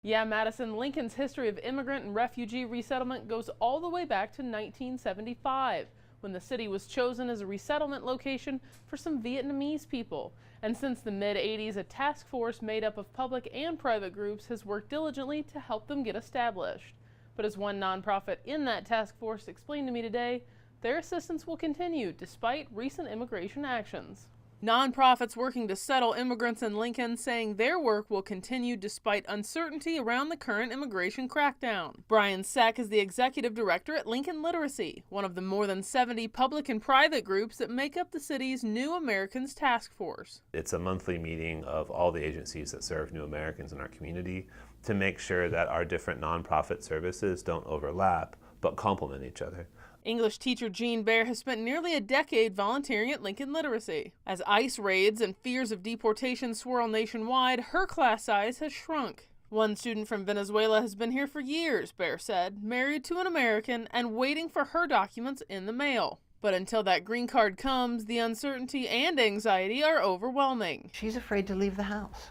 Yeah, Madison, Lincoln's history of immigrant and refugee resettlement goes all the way back to 1975, when the city was chosen as a resettlement location for some Vietnamese people. And since the mid-80s, a task force made up of public and private groups has worked diligently to help them get established. But as one nonprofit in that task force explained to me today, their assistance will continue despite recent immigration actions. Nonprofits working to settle immigrants in Lincoln saying their work will continue despite uncertainty around the current immigration crackdown. Brian Seck is the executive director at Lincoln Literacy, one of the more than 70 public and private groups that make up the city's New Americans Task Force. It's a monthly meeting of all the agencies that serve New Americans in our community to make sure that our different nonprofit services don't overlap but complement each other. English teacher Jean Baer has spent nearly a decade volunteering at Lincoln Literacy. As ICE raids and fears of deportation swirl nationwide, her class size has shrunk. One student from Venezuela has been here for years, Baer said, married to an American and waiting for her documents in the mail. But until that green card comes, the uncertainty and anxiety are overwhelming. She's afraid to leave the house.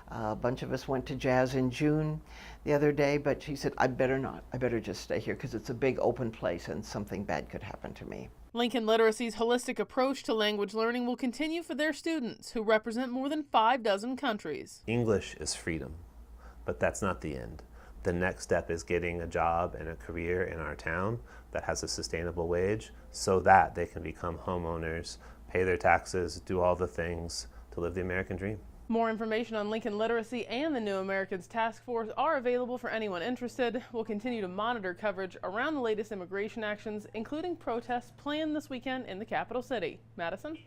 A bunch of us went to jazz in June the other day, but she said, I better not. I better just stay here because it's a big open place and something bad could happen to me. Lincoln Literacy's holistic approach to language learning will continue for their students, who represent more than 6 countries. English is freedom, but that's not the end. The next step is getting a job and a career in our town that has a sustainable wage so that they can become homeowners, pay their taxes, do all the things to live the American dream. More information on Lincoln Literacy and the New Americans Task Force are available for anyone interested. We'll continue to monitor coverage around the latest immigration actions, including protests planned this weekend in the capital city. Madison?